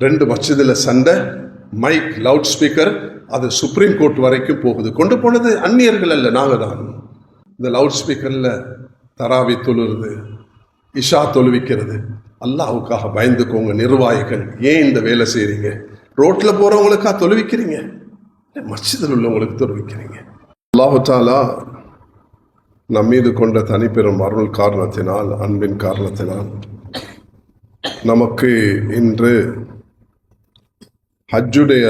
2 மஸ்ஜிதில் சண்டை, mic, loud speaker, அது சுப்ரீம் கோர்ட் வரைக்கும் போகுது. கொண்டு போனது அந்நியர்கள் அல்ல, நாங்கள் தான். இந்த லவுட் ஸ்பீக்கரில் தராவி தொழுறது, இஷா தொழுவிக்கிறது. அல்லாஹ்வுக்காக பயந்துக்கோங்க நிர்வாகிகள். ஏன் இந்த வேலை செய்கிறீங்க? ரோட்டில் போகிறவங்களுக்கா தொழுவிக்கிறீங்க? மஸ்ஜிதில் உள்ளவங்களுக்கு தொழுவிக்கிறீங்க. அல்லாஹு தஆலா நம் மீது கொண்ட தனிப்பெரும் அருள் காரணத்தினால், அன்பின் காரணத்தினால் நமக்கு இன்று ஹஜ்ஜுடைய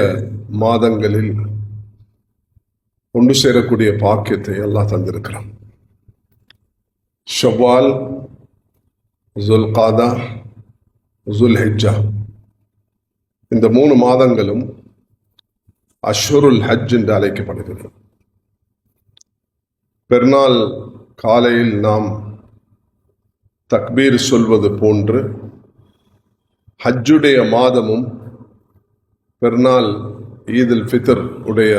மாதங்களில் ஒன்று சேரக்கூடிய பாக்கியத்தை அல்லாஹ் தந்திருக்கிறான். ஷவ்வால், ஜுல்காதா, ஜுல்ஹிஜ்ஜா, இந்த 3 மாதங்களும் அஷ்ஹுருல் ஹஜ் என்று அழைக்கப்படுகிறது. பெருநாள் காலையில் நாம் தக்பீர் சொல்வது போன்று ஹஜ்ஜுடைய மாதமும் பெருநாள் ஈதுல் ஃபித்ர் உடைய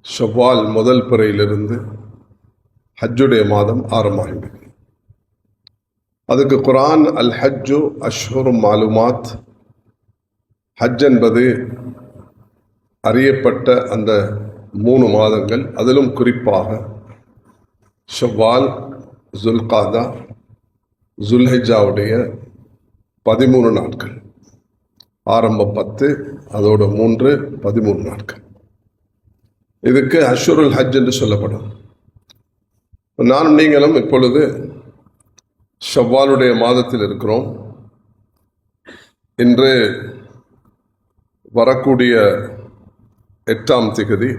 ஷவ்வால் முதல் பிறையிலிருந்து ஹஜ்ஜுடைய மாதம் ஆரம்பமாகின்றது. அதுக்கு குர்ஆன் அல் ஹஜ்ஜு அஷ்ஹுரும் மாலுமாத், ஹஜ் என்பது அறியப்பட்ட அந்த 3 மாதங்கள், அதிலும் குறிப்பாக ஷவ்வால், ஜுல்காதா, ஜுல்ஹிஜ்ஜாவுடைய 13 நாட்கள், ஆரம்பம் 10, அதோட 3, 13 நாட்கள். இதுக்கு அஷ்ஹுருல் ஹஜ் என்று சொல்லப்படும். நானும் நீங்களும் இப்பொழுது ஷவ்வாலுடைய மாதத்தில் இருக்கிறோம். இன்று வரக்கூடிய 8ஆம் திகதி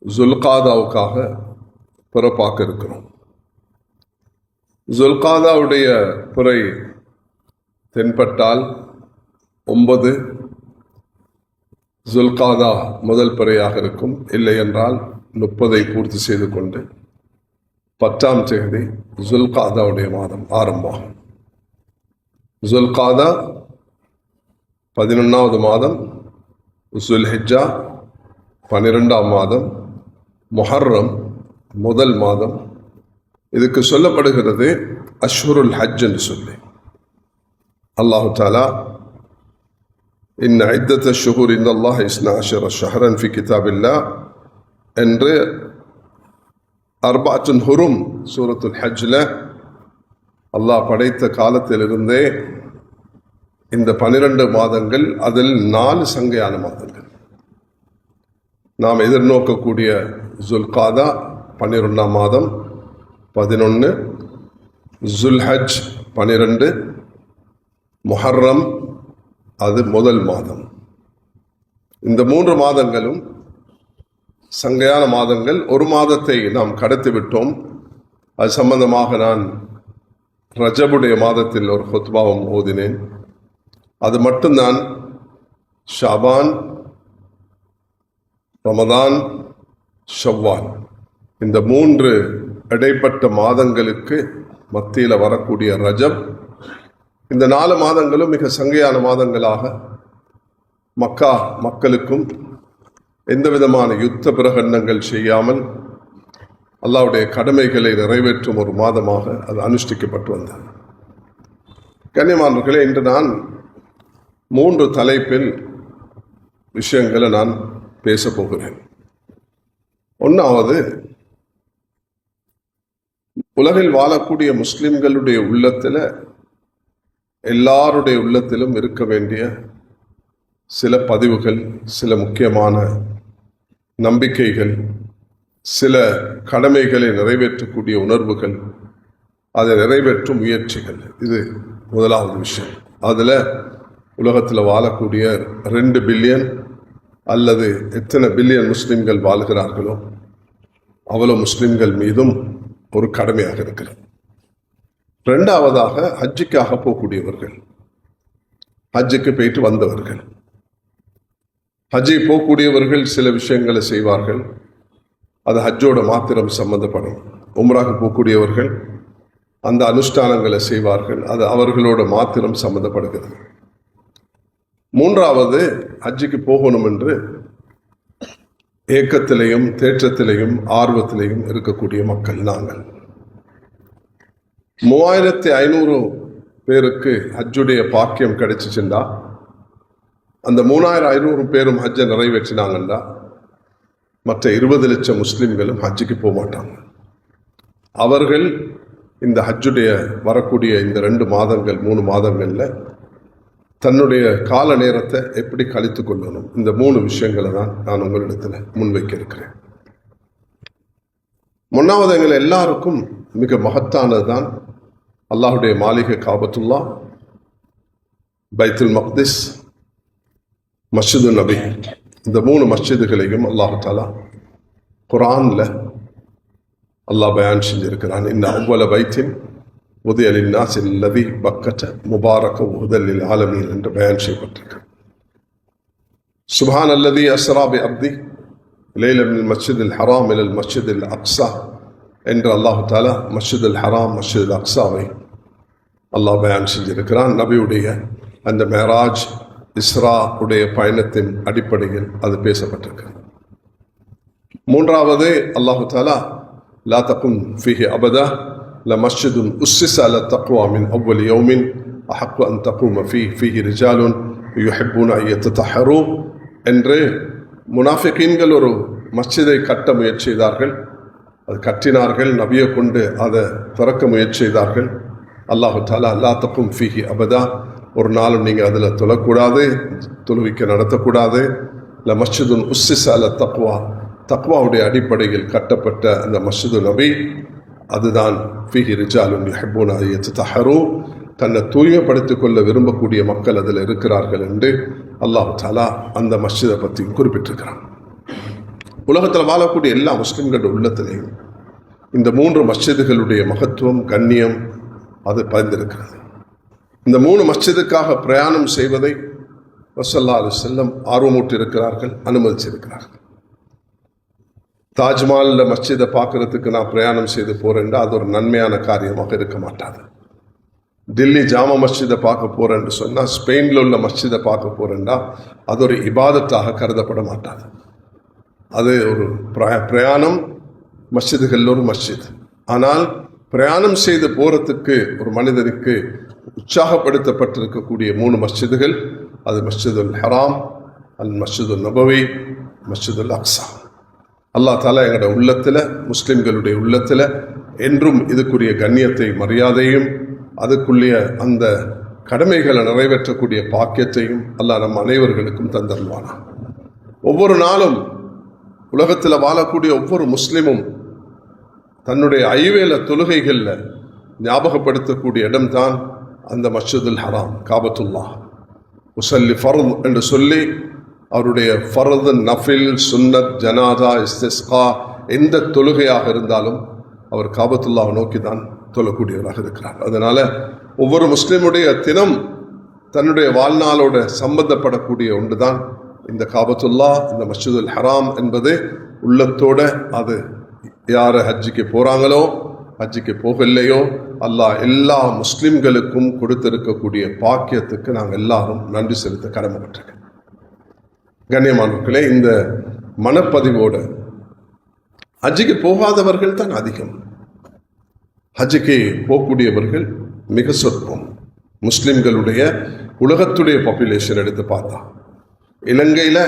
ஜுல்காதாவுக்காக பிறப்பாக்க இருக்கிறோம். ஜுல்காதாவுடைய பிறை தென்பட்டால் 9 ஜுல்காதா முதல் பிறையாக இருக்கும். இல்லை என்றால் 30 பூர்த்தி செய்து கொண்டு 10ஆம் தேதி ஜுல்காதாவுடைய மாதம் ஆரம்பமாகும். ஜுல்காதா 11வது மாதம், ஜுல்ஹிஜ்ஜா 12ஆம் மாதம், முஹர்ரம் முதல் மாதம். இதுக்கு சொல்லப்படுகிறது அஷ்ஹுருல் ஹஜ் என்று சொல்லி. அல்லாஹு தஆலா இன்ன இத்தத்த ஷுஹூர் இன்தல்லாஹ் 12 ஷஹ்ரன் ஃபி கிதாபில்லாஹ் என்று அர்பஅத்துன் ஹுரும் சூரத்துல் ஹஜ்ல அல்லாஹ் படைத்த காலத்திலிருந்தே இந்த 12 மாதங்கள், அதில் 4 சங்கையான மாதங்கள். நாம் எதிர்நோக்கக்கூடிய ஜுல்காதா 12ஆம் மாதம் 11, ஜுல்ஹஜ் 12, முஹர்ரம் அது முதல் மாதம். இந்த 3 மாதங்களும் சங்கையான மாதங்கள். ஒரு மாதத்தை நாம் கடத்தி விட்டோம். அது சம்பந்தமாக நான் ரஜபுடைய மாதத்தில் ஒரு ஹுத்பாவும் ஓதினேன். அது மட்டும்தான் ஷாபான், ரமதான், ஷவ்வால், இந்த 3 இடைப்பட்ட மாதங்களுக்கு மத்தியில் வரக்கூடிய ரஜப். இந்த 4 மாதங்களும் மிக சங்கையான மாதங்களாக மக்கா மக்களுக்கும் எந்த விதமான யுத்த பிரகடனங்கள் செய்யாமல் அல்லாஹ்வுடைய கடமைகளை நிறைவேற்றும் ஒரு மாதமாக அது அனுஷ்டிக்கப்பட்டு வந்தது. கண்ணியமானவர்களே, இன்று நான் 3 தலைப்பில் விஷயங்களை நான் பேச போகிறேன். 1வது, உலகில் வாழக்கூடிய முஸ்லிம்களுடைய உள்ளத்தில், எல்லாருடைய உள்ளத்திலும் இருக்க வேண்டிய சில பதிவுகள், சில முக்கியமான நம்பிக்கைகள், சில கடமைகளை நிறைவேற்றக்கூடிய உணர்வுகள், அதை நிறைவேற்றும் முயற்சிகள். இது முதலாவது விஷயம். அதில் உலகத்தில் வாழக்கூடிய 2 பில்லியன் அல்லது எத்தனை பில்லியன் முஸ்லிம்கள் வாழ்கிறார்களோ அவ்வளோ முஸ்லிம்கள் மீதும் ஒரு கடமையாக இருக்கிறது. 2வதாக, ஹஜ்ஜுக்காக போகக்கூடியவர்கள், ஹஜ்ஜுக்கு போயிட்டு வந்தவர்கள். ஹஜ்ஜை போகக்கூடியவர்கள் சில விஷயங்களை செய்வார்கள், அது ஹஜ்ஜோட மாத்திரம் சம்பந்தப்படும். உம்ராக்கு போகக்கூடியவர்கள் அந்த அனுஷ்டானங்களை செய்வார்கள், அது அவர்களோட மாத்திரம் சம்பந்தப்படுகிறது. 3வது, ஹஜ்ஜுக்கு போகணும் என்று ஏக்கத்திலையும் தேற்றத்திலையும் ஆர்வத்திலையும் இருக்கக்கூடிய மக்கள் நாங்கள். 3500 பேருக்கு ஹஜ்ஜுடைய பாக்கியம் கிடைச்சிச்சுண்டா, அந்த 3500 பேரும் ஹஜ்ஜை நிறைவேற்றினாங்கன்னா மற்ற 20 லட்சம் முஸ்லிம்களும் ஹஜ்ஜுக்கு போக மாட்டாங்க. அவர்கள் இந்த ஹஜ்ஜுடைய வரக்கூடிய இந்த 2 மாதங்கள் 3 மாதங்களில் தன்னுடைய கால நேரத்தை எப்படி கழித்து கொள்ளணும், இந்த 3 விஷயங்களை தான் நான் உங்களிடத்தில் முன்வைக்க இருக்கிறேன். முன்னாவது எங்களை எல்லாருக்கும் மிக மகத்தானது தான் அல்லாஹுடைய மாளிகை காபத்துல்லா, பைத்துல் மக்திஸ், மஸ்ஜிது நபி. இந்த 3 மஸ்ஜிதுகளையும் அல்லாஹு தாலா குர்ஆன்ல அல்லாஹ் பயான் செஞ்சிருக்கிறான். இன்ன அவ்வல பைத்தின் உதய லின்னாஸ் அல்லதி பக்கத முபாரக ஹுதல் லில் ஆலமீன் என்று பயான் செய்யப்பட்டிருக்கு. சுப்ஹான் அல்லதி அஸ்ரா பி அப்தி லைலன் மினல் மஸ்ஜிதில் ஹராம் இலல் மஸ்ஜிதில் அக்ஸா என்று அல்லாஹு தாலா மஸ்ஜிதுல் ஹராம் மஸ்ஜிதுல் அக்ஸாவை அல்லாஹ் பயான் செஞ்சிருக்கிறான். நபியுடைய அந்த மேராஜ் இஸ்ரா உடைய பயணத்தின் அடிப்படையில் அது பேசப்பட்டிருக்கு. மூன்றாவது அல்லாஹு தாலா லா தகும் ஃபீஹி அபதா லமஸ்ஜிதுன் உஸ்ஸிஸ அலா தக்வா மின் அவ்வல் யௌமின் அஹக்கு அன் தகூம ஃபீஹி ரிஜாலுன் யுஹிப்பூன அன் யத்தஹரு என்று முனாஃபிகீன்கள் ஒரு மஸ்ஜிதை கட்ட முயற்சி செய்தார்கள். அது கட்டினார்கள், நபியை கொண்டு அதை திறக்க முயற்சி செய்தார்கள். அல்லாஹு தாலா லா தகும் ஃபீஹி அபதா, ஒரு நாளும் நீங்கள் அதில் தொழக்கூடாது, தொழுவிக்க நடத்தக்கூடாது. இல்லை மஸ்ஜிதுன் உஸ்ஸிஸ அலா தக்வா, தக்வாவுடைய அடிப்படையில் கட்டப்பட்ட அந்த மஸ்ஜிது நபி, அதுதான் ஃபீஹி ரிஜாலுன் யுஹிப்பூன அன் யத்தஹரு, தன்னை தூய்மைப்படுத்திக் கொள்ள விரும்பக்கூடிய மக்கள் அதில் இருக்கிறார்கள் என்று அல்லாஹு தாலா அந்த மஸ்ஜிதை பற்றி குறிப்பிட்டிருக்கிறான். உலகத்தில் வாழக்கூடிய எல்லா முஸ்லிம்களுடைய உள்ளத்திலையும் இந்த 3 மஸ்ஜிதுகளுடைய மகத்துவம், கண்ணியம் அது பதிந்திருக்கிறது. இந்த 3 மஸ்ஜிதுக்காக பிரயாணம் செய்வதை ஸல்லல்லாஹு அலைஹி வஸல்லம் ஆர்வமூட்டி இருக்கிறார்கள், அனுமதிச்சிருக்கிறார்கள். தாஜ்மஹாலில் மஸ்ஜிதை பார்க்கறதுக்கு நான் பிரயாணம் செய்து போறேன்டா அது ஒரு நன்மையான காரியமாக இருக்க மாட்டாது. டில்லி ஜாமா மஸ்ஜிதை பார்க்க போறேன்னு சொன்னால், ஸ்பெயினில் உள்ள மஸ்ஜிதை பார்க்க போறேன்டா அது ஒரு இபாதத்தாக கருதப்பட மாட்டாது. அது ஒரு பிரயாணம், மஸ்ஜிதுகளில் ஒரு மஸ்ஜித். ஆனால் பிரயாணம் செய்து போறதுக்கு ஒரு மனிதனுக்கு உற்சாகப்படுத்தப்பட்டிருக்கக்கூடிய 3 மஸ்ஜிதுகள், அது மஸ்ஜிதுல் ஹராம், அல் மஸ்ஜிதுல் நபவி, மஸ்ஜிதுல் அக்ஸா. அல்லாஹ் தாலா எங்களோட உள்ளத்தில், முஸ்லிம்களுடைய உள்ளத்தில் என்றும் இதுக்குரிய கண்ணியத்தை, மரியாதையும், அதுக்குள்ளே அந்த கடமைகளை நிறைவேற்றக்கூடிய பாக்கியத்தையும் அல்லாஹ் நம் அனைவர்களுக்கும் தந்தருவானா. ஒவ்வொரு நாளும் உலகத்தில் வாழக்கூடிய ஒவ்வொரு முஸ்லிமும் தன்னுடைய ஐவேல தொழுகைகளில் ஞாபகப்படுத்தக்கூடிய இடம்தான் அந்த மஸ்ஜிதுல் ஹராம், காபத்துல்லா. உசல்லி ஃபர்த் என்று சொல்லி அவருடைய ஃபர்து, நஃபில், சுன்னத், ஜனாதா, இஸ்திஸ்கா எந்த தொழுகையாக இருந்தாலும் அவர் காபத்துல்லாவை நோக்கி தான் தொழக்கூடியவராக இருக்கிறார். அதனால ஒவ்வொரு முஸ்லிமுடைய தினம் தன்னுடைய வாழ்நாளோட சம்பந்தப்படக்கூடிய ஒன்று தான் இந்த காபத்துல்லா, இந்த மஸ்ஜிதுல் ஹராம் என்பது. உள்ளத்தோட அது யார் ஹஜ்ஜிக்கு போகிறாங்களோ, ஹஜ்ஜிக்கு போகலையோ, அல்லாஹ் எல்லா முஸ்லிம்களுக்கும் கொடுத்திருக்கக்கூடிய பாக்கியத்துக்கு நாங்கள் எல்லாரும் நன்றி செலுத்த கடமைப்பட்டிருக்கோம். கண்ணியமானவர்களே, இந்த மனப்பதிவோட ஹஜ்ஜிக்கு போகாதவர்கள் தான் அதிகம். ஹஜ்ஜிக்கு போகக்கூடியவர்கள் மிக சொற்பம். முஸ்லிம்களுடைய உலகத்துடைய பாப்புலேஷன் எடுத்து பார்த்தா இலங்கையில்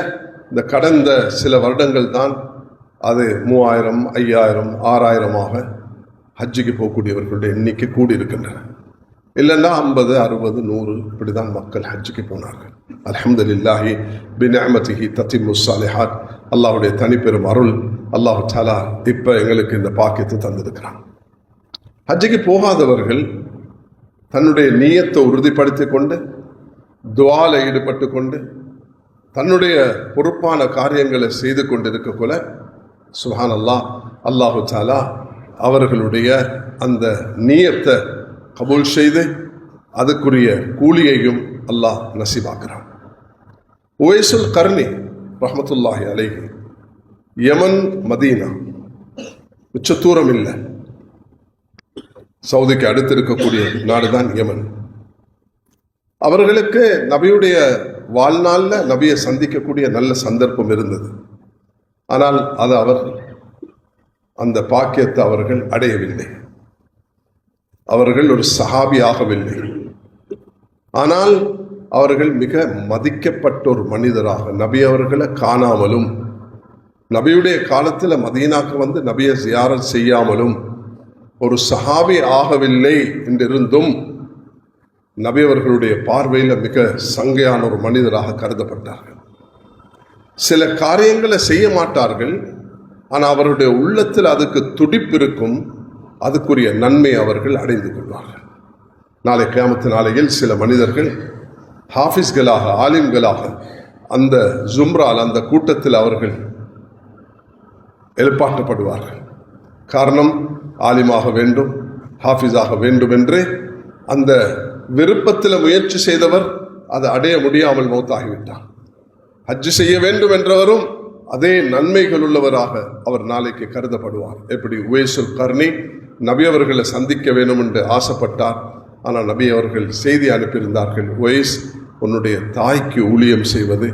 இந்த கடந்த சில வருடங்கள் தான் அது 3000, 5000, 6000 ஹஜ்ஜிக்கு போகக்கூடியவர்களுடைய எண்ணிக்கை கூடி இருக்கின்றன. இல்லைன்னா 50, 60, 100 இப்படி தான் மக்கள் ஹஜ்ஜுக்கு போனார்கள். அல்ஹம்துலில்லாஹி பிநிஅமதிஹி தத்திம்மு ஸாலிஹாத். அல்லாஹ்வுடைய தனிப்பெரும் அருள், அல்லாஹ் தஆலா இப்போ எங்களுக்கு இந்த பாக்கியத்தை தந்திருக்கிறான். ஹஜ்ஜுக்கு போகாதவர்கள் தன்னுடைய நியத்தை உறுதிப்படுத்தி கொண்டு, துஆல ஈடுபட்டு கொண்டு, தன்னுடைய பொறுப்பான காரியங்களை செய்து கொண்டிருக்கக்குள்ள சுப்ஹானல்லாஹ், அல்லாஹு தஆலா அவர்களுடைய அந்த நியத்தை கபூல் செய்து அதுக்குரிய கூலியையும் அல்லாஹ் நசீபாக்குறான். உவைசுல் கர்னி ரஹ்மத்துல்லாஹி அலைஹி, யமன், மதீனா, மிச்ச தூரம் இல்லை, சவுதிக்கு அடுத்து இருக்கக்கூடிய நாடுதான் யமன். அவர்களுக்கு நபியுடைய வாழ்நாளில் நபியை சந்திக்கக்கூடிய நல்ல சந்தர்ப்பம் இருந்தது. ஆனால் அது அந்த பாக்கியத்தை அவர்கள் அடையவில்லை. அவர்கள் ஒரு சஹாபி ஆகவில்லை. ஆனால் அவர்கள் மிக மதிக்கப்பட்ட ஒரு மனிதராக, நபி அவர்களை காணாமலும், நபியுடைய காலத்தில் மதீனாக்கு வந்து நபியை ஜியாரத் செய்யாமலும் ஒரு சஹாபி ஆகவில்லை என்றிருந்தும் நபி அவர்களுடைய பார்வையில் மிக சங்கையான ஒரு மனிதராக கருதப்பட்டார்கள். சில காரியங்களை செய்ய மாட்டார்கள், ஆனால் அவருடைய உள்ளத்தில் அதுக்கு துடிப்பு இருக்கும், அதுக்குரிய நன்மை அவர்கள் அடைந்து கொள்வார்கள். நாளை கியாமத்து நாளையில் சில மனிதர்கள் ஹாஃபிஸ்களாக, ஆலிம்களாக அந்த ஜும்ரால், அந்த கூட்டத்தில் அவர்கள் எழுப்பாட்டப்படுவார்கள். காரணம், ஆலிமாக வேண்டும், ஹாஃபிஸாக வேண்டும் என்று அந்த விருப்பத்தில் முயற்சி செய்தவர் அதை அடைய முடியாமல் மௌத்தாகிவிட்டார். ஹஜ்ஜு செய்ய வேண்டும் என்றவரும் அதே நன்மைகள் உள்ளவராக அவர் நாளைக்கு கருதப்படுவார். எப்படி உவைசுல் கர்னி நபி அவர்களை சந்திக்க வேண்டும் என்று ஆசைப்பட்டார். ஆனால் நபி அவர்கள் செய்தி அனுப்பியிருந்தார்கள், உவைஸ், உன்னுடைய தாய்க்கு ஊழியம் செய்வது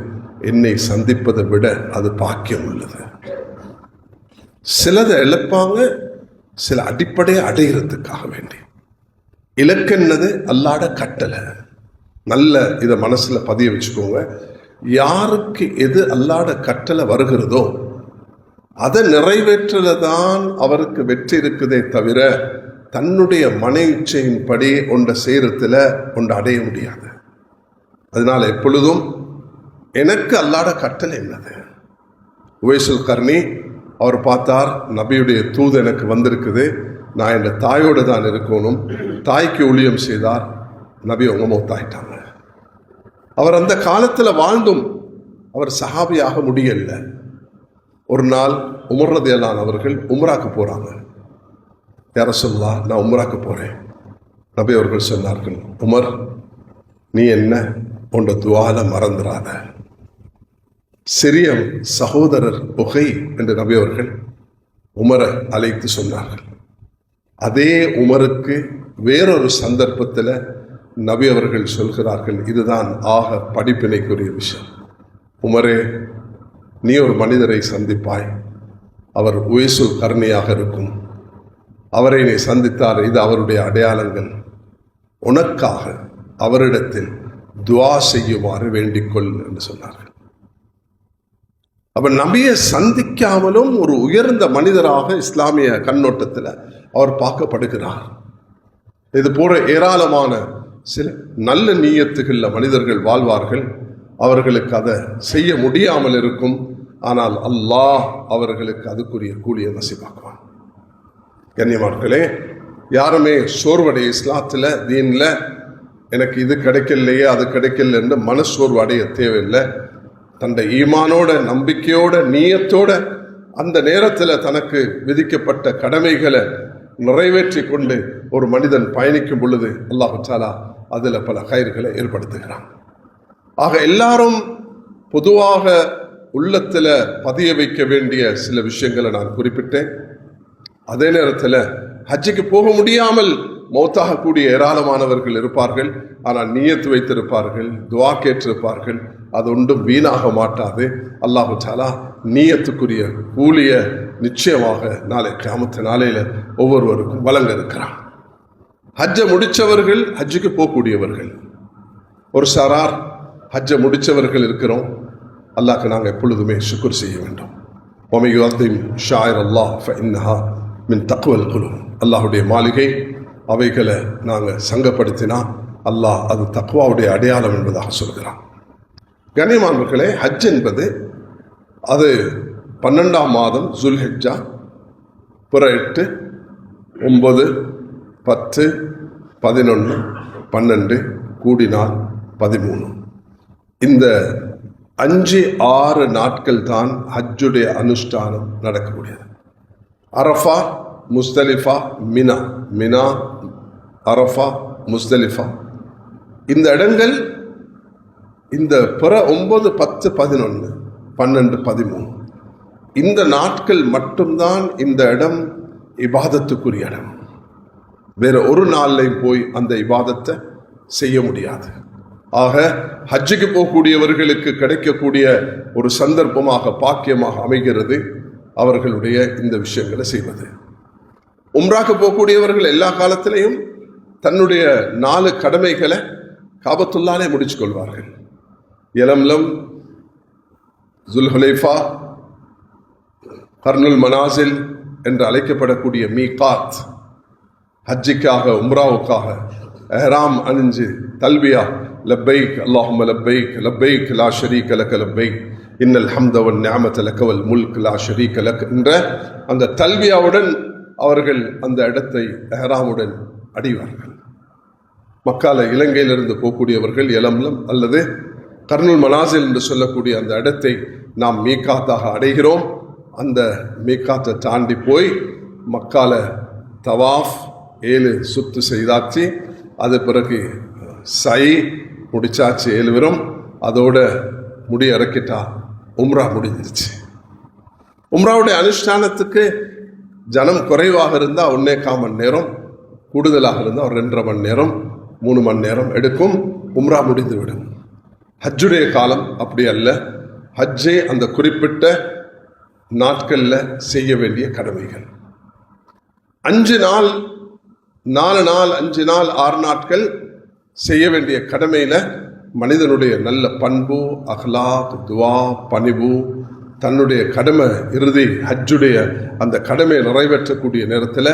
என்னை சந்திப்பதை விட அது பாக்கியம் உள்ளது. சிலதை இழப்பாங்க, சில அடிப்படையை அடைகிறதுக்காக வேண்டி. இலக்கென்னது அல்லாட கட்டளை. நல்ல இதை மனசுல பதிய வச்சுக்கோங்க. யாருக்கு எது அல்லாட கட்டளை வருகிறதோ அதை நிறைவேற்றதான் அவருக்கு வெற்றி இருக்குதே தவிர தன்னுடைய மன இச்சையின்படி ஒன்றை செய்யறதுல ஒன்றை அடைய முடியாது. அதனால எப்பொழுதும் எனக்கு அல்லாட கட்டளை என்னது. உவைசுல் கர்னி அவர் பார்த்தார், நபியுடைய தூது எனக்கு வந்திருக்குது, நான் என் தாயோடு தான் இருக்கணும். தாய்க்கு ஊழியம் செய்தார். நபி அவங்க மௌத்தாயிட்டாங்க. அவர் அந்த காலத்தில் வாழ்ந்தும் அவர் சஹாபியாக முடியல. ஒரு நாள் உமர் ரலியல்லாஹு அன்ஹு அவர்கள் உம்ராக்கு போறாங்க. யா ரசூலல்லாஹ், நான் உம்ராக்கு போறேன். நபி அவர்கள் சொன்னார்கள், உமர், நீ என்ன உண்ட துவால மறந்துடாத. சிறிய சகோதரர் உகை என்று நபி அவர்கள் உமரை அழைத்து சொன்னார்கள். அதே உமருக்கு வேறொரு சந்தர்ப்பத்தில் நபி அவர்கள் சொல்கிறார்கள், இதுதான் ஆக படிப்பினைக்குரிய விஷயம். உமரே, நீ ஒரு மனிதரை சந்திப்பாய், அவர் உவைசுல் கர்னியாக இருக்கும். அவரை நீ சந்தித்தார், இது அவருடைய அடையாளங்கள். உனக்காக அவரிடத்தில் துவா செய்யுமாறு வேண்டிக்கொள் என்று சொன்னார்கள். அப்ப நபியை சந்திக்காமலும் ஒரு உயர்ந்த மனிதராக இஸ்லாமிய கண்ணோட்டத்தில் அவர் பார்க்கப்படுகிறார். இது போன்ற ஏராளமான சில நல்ல நீயத்துகள்ல மனிதர்கள் வாழ்வார்கள். அவர்களுக்கு அதை செய்ய முடியாமல் இருக்கும். ஆனால் அல்லாஹ் அவர்களுக்கு அதுக்குரிய கூலியை நசீபாக்குவான். கண்ணியமானவர்களே, யாருமே சோர்வடைய இஸ்லாத்தில் தீன்ல எனக்கு இது கிடைக்கலையே அது கிடைக்கல என்று மனசோர்வு அடைய தேவையில்லை. தன்னை ஈமானோட, நம்பிக்கையோட, நீயத்தோட அந்த நேரத்தில் தனக்கு விதிக்கப்பட்ட கடமைகளை நிறைவேற்றி கொண்டு ஒரு மனிதன் பயணிக்கும் பொழுது அல்லாஹ் தஆலா அதில் பல கயிறுகளை ஏற்படுத்துகிறான். ஆக எல்லாரும் பொதுவாக உள்ளத்தில் பதிய வைக்க வேண்டிய சில விஷயங்களை நான் குறிப்பிட்டேன். அதே நேரத்தில் ஹஜ்ஜுக்கு போக முடியாமல் மௌத்தாகக்கூடிய ஏராளமானவர்கள் இருப்பார்கள். ஆனால் நியத்து வைத்திருப்பார்கள், துவா கேட்டிருப்பார்கள். அது ஒன்றும் வீணாக மாட்டாது. அல்லாஹு தஆலா நியத்துக்குரிய கூலிய நிச்சயமாக நாளை கியாமத்து நாளையில ஒவ்வொருவருக்கும் வழங்க இருக்கிறான். ஹஜ்ஜை முடித்தவர்கள், ஹஜ்ஜுக்கு போகக்கூடியவர்கள், ஒரு சாரார் ஹஜ்ஜை முடித்தவர்கள் இருக்கிறோம். அல்லாஹ்க்கு நாங்கள் எப்பொழுதுமே ஷுக்ர் செய்ய வேண்டும். وَمَن يُعَظِّمْ شَعَائِرَ اللَّهِ فَإِنَّهَا مِن تَقْوَى الْقُلُوبِ. அல்லாஹுடைய மாளிகை, அவைகளை நாங்கள் சங்கப்படுத்தினா அல்லாஹ் அது தக்வாவுடைய அடையாளம் என்பதாக சொல்கிறான். கண்ணியமானவர்களே, ஹஜ் என்பது அது 12ஆம் மாதம் ஜுல்ஹிஜ்ஜா, பிற 8, 9, 10, 11, 12 கூடினால் 13. இந்த 5-6 நாட்கள் தான் ஹஜ்ஜுடைய அனுஷ்டானம் நடக்கக்கூடியது. அரஃபா, முஸ்தலிஃபா, மினா, மினா, அரஃபா, முஸ்தலிஃபா, இந்த இடங்கள் இந்த பிற 9, 10, 11, 12, 13 இந்த நாட்கள் மட்டும்தான் இந்த இடம் இபாதத்துக்குரிய இடம். வேற ஒரு நாள்லையும் போய் அந்த இபாதத்தை செய்ய முடியாது. ஆக ஹஜ்ஜுக்கு போகக்கூடியவர்களுக்கு கிடைக்கக்கூடிய ஒரு சந்தர்ப்பமாக, பாக்கியமாக அமைகிறது அவர்களுடைய இந்த விஷயங்களை செய்வது. உம்ராக்கு போகக்கூடியவர்கள் எல்லா காலத்திலையும் தன்னுடைய 4 கடமைகளை காபத்துல்லாலே முடிச்சு கொள்வார்கள். யலம்லம், ஜுல்ஹுலைஃபா, கர்னுல் மனாசில் என்று அழைக்கப்படக்கூடிய மீகாத், ஹஜ்ஜிக்காக உம்ராவுக்காக எஹ்ராம் அணிஞ்சு தல்பியா லப்பைக் அல்லாஹும்ம லப்பைக் லப்பைக் லா ஷரீக லக லப்பைக் இன்னல் ஹம்த வன் நிஅமத லக வல் முல்க் லா ஷரீக லக் என்ற அந்த தல்பியாவுடன் அவர்கள் அந்த இடத்தை எஹ்ராமுடன் அடைவார்கள். மக்கால இலங்கையிலிருந்து போகக்கூடியவர்கள் யலம்லம் அல்லது கர்னுல் மனாசில் என்று சொல்லக்கூடிய அந்த இடத்தை நாம் மீகாத்தாக அடைகிறோம். அந்த மீகாத்தை தாண்டி போய் மக்கால தவாஃப் 7 சுத்து செய்தாச்சு. அது பிறகு சை முடிச்சாச்சு 7 பேரும். அதோட முடி இறக்கிட்டா உம்ரா முடிஞ்சிருச்சு. உம்ராவுடைய அனுஷ்டானத்துக்கு ஜனம் குறைவாக இருந்தால் 1.25 மணி நேரம், கூடுதலாக இருந்தால் 2.5 மணி நேரம் 3 மணி நேரம் எடுக்கும். உம்ரா முடிந்து விடும். ஹஜ்ஜுடைய காலம் அப்படி அல்ல. ஹஜ்ஜே அந்த குறிப்பிட்ட நாட்களில் செய்ய வேண்டிய கடமைகள். 5 நாள் 4 நாள் 5 நாள் 6 நாட்கள் செய்ய வேண்டிய கடமையில மனிதனுடைய நல்ல பண்பு, அஹ்லாக், துவா, பணிவு, தன்னுடைய கடமை இறுதி ஹஜ்ஜுடைய அந்த கடமையை நிறைவேற்றக்கூடிய நேரத்தில்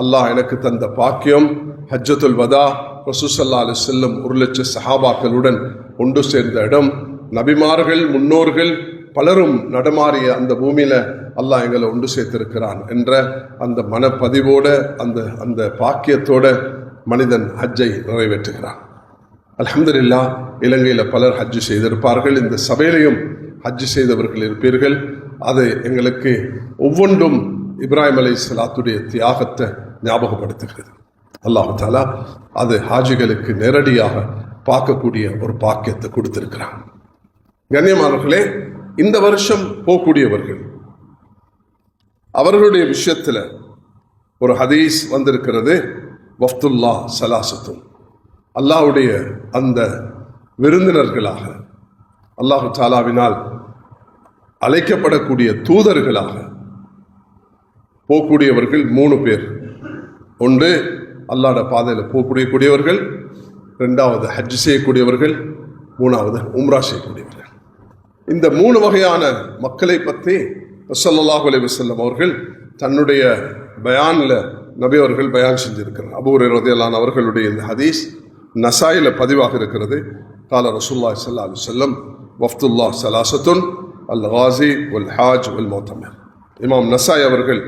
அல்லாஹ் எனக்கு தந்த பாக்கியம் ஹஜ்ஜத்துல் வதா, ரசூல் ஸல்லல்லாஹு அலைஹி வஸல்லம் 1 லட்சம் சஹாபாக்களுடன் ஒன்று சேர்ந்த இடம், நபிமார்கள் முன்னோர்கள் பலரும் நடமாறிய அந்த பூமியில அல்லாஹ் எங்களை ஒன்று சேர்த்திருக்கிறான் என்ற அந்த மனப்பதிவோட அந்த பாக்கியத்தோட மனிதன் ஹஜ்ஜை நிறைவேற்றுகிறான். அல்ஹம்துலில்லாஹ், இலங்கையில் பலர் ஹஜ்ஜு செய்திருப்பார்கள். இந்த சபையிலையும் ஹஜ்ஜு செய்தவர்கள் இருப்பீர்கள். அது எங்களுக்கு ஒவ்வொன்றும் இப்ராஹிம் அலைஹிஸ்ஸலாத்துடைய தியாகத்தை ஞாபகப்படுத்துகிறது. அல்லாஹ் தஆலா அது ஹாஜிகளுக்கு நேரடியாக பார்க்கக்கூடிய ஒரு பாக்கியத்தை கொடுத்திருக்கிறான். கண்ணியமானவர்களே, இந்த வருஷம் போகக்கூடியவர்கள் அவர்களுடைய விஷயத்தில் ஒரு ஹதீஸ் வந்திருக்கிறது. வஃப்துல்லா சலாசத்தும், அல்லாஹ்வுடைய அந்த விருந்தினர்களாக அல்லாஹு தாலாவினால் அழைக்கப்படக்கூடிய தூதர்களாக போகக்கூடியவர்கள் 3 பேர். ஒன்று அல்லாஹ்வுடைய பாதையில் போகக்கூடியவர்கள், 2வது ஹஜ் செய்யக்கூடியவர்கள், 3வது உம்ரா செய்யக்கூடியவர்கள். இந்த 3 வகையான மக்களை பற்றி ஸல்லல்லாஹு அலைஹி வஸல்லம் அவர்கள் தன்னுடைய பயானில் நபி அவர்கள் பயான் செஞ்சிருக்கிறார். அபூ ஹுரைரா ரலியல்லாஹு அன்ஹு அவர்களுடைய இந்த ஹதீஸ் நசாயில பதிவாக இருக்கிறது. கால ரசூலுல்லாஹி ஸல்லல்லாஹு அலைஹி வஸல்லம் வஃப்துல்லாஹ் ஸலாஸத்துன் அல் காஸி வல் ஹாஜ் வல் முஅத்தமிர். இமாம் நசாய் அவர்கள்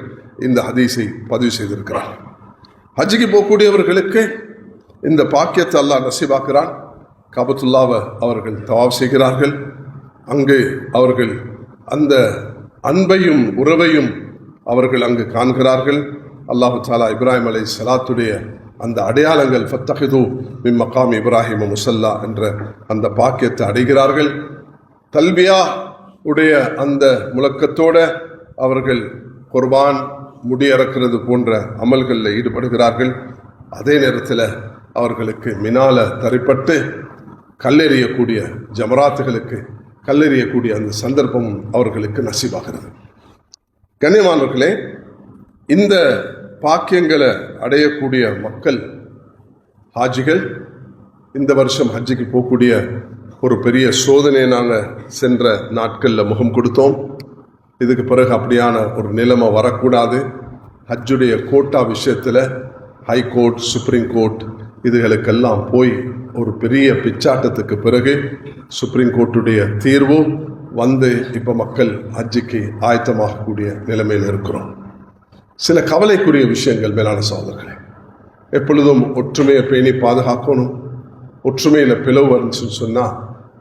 இந்த ஹதீஸை பதிவு செய்திருக்கிறார். ஹஜ்ஜுக்கு போகக்கூடியவர்களுக்கு இந்த பாக்கியத்தை அல்லாஹ் நசீபாக்குறான். காபத்துல்லாவை அவர்கள் தவாஃப் செய்கிறார்கள். அங்கு அவர்கள் அந்த அன்பையும் உறவையும் அவர்கள் அங்கு காண்கிறார்கள். அல்லாஹு தாலா இப்ராஹிம் அலைஹிஸ்ஸலாத்துடைய அந்த அடையாளங்கள் ஃபத்தஹிது மின் மகாம் இப்ராஹிம் முஸல்லா என்ற அந்த பாக்கியத்தை அடைகிறார்கள். தல்பியா உடைய அந்த முழக்கத்தோடு அவர்கள் குர்பான், முடியறக்கிறது போன்ற அமல்களில் ஈடுபடுகிறார்கள். அதே நேரத்தில் அவர்களுக்கு மினால தரிப்பட்டு கல்லெறியக்கூடிய ஜமராத்துகளுக்கு கல்லெறியக்கூடிய அந்த சந்தர்ப்பமும் அவர்களுக்கு நசீபாகிறது. கண்ணியமானவர்களே, இந்த பாக்கியங்களை அடையக்கூடிய மக்கள் ஹாஜிகள் இந்த வருஷம் ஹஜ்ஜுக்கு போகக்கூடிய ஒரு பெரிய சோதனையை நாங்கள் சென்ற நாட்களில் முகம் கொடுத்தோம். இதுக்கு பிறகு அப்படியான ஒரு நிலைமை வரக்கூடாது. ஹஜ்ஜுடைய கோட்டா விஷயத்தில் ஹைகோர்ட், சுப்ரீம் கோர்ட் இதுகளுக்கெல்லாம் போய் ஒரு பெரிய பிச்சாட்டத்துக்கு பிறகு சுப்ரீம் கோர்ட்டுடைய தீர்வு வந்து இப்போ மக்கள் ஹஜ்ஜுக்கு ஆயத்தமாகக்கூடிய நிலைமையில் இருக்கிறோம். சில கவலைக்குரிய விஷயங்கள் மேலான சகோதரர்களே, எப்பொழுதும் ஒற்றுமையை பேணி பாதுகாக்கணும். ஒற்றுமையில் பிளவு வந்துச்சுன்னு சொன்னால்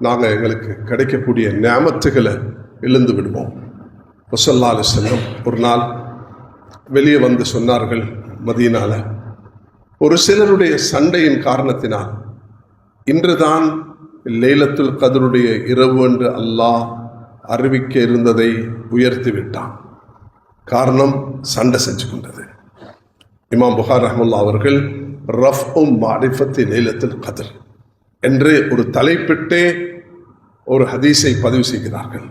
நாங்கள் எங்களுக்கு கிடைக்கக்கூடிய நியாமத்துகளை இழந்து விடுவோம். ஸல்லல்லாஹு அலைஹி வஸல்லம் ஒரு நாள் வெளியே வந்து சொன்னார்கள், மதீனால ஒரு சிலருடைய சண்டையின் காரணத்தினால் இன்றுதான் லைலத்துல் கத்ருடைய இரவு என்று அல்லாஹ் அறிவிக்க இருந்ததை உயர்த்தி விட்டான். காரணம் சண்டை செஞ்சு கொண்டது. இமாம் புகார் ரஹ்மத்துல்லாஹி அவர்கள் ரஃப்உ மாரிஃபத்தி லைலத்துல் கத்ர் என்று ஒரு தலைப்பிட்டே ஒரு ஹதீஸை பதிவு செய்கிறார்கள்.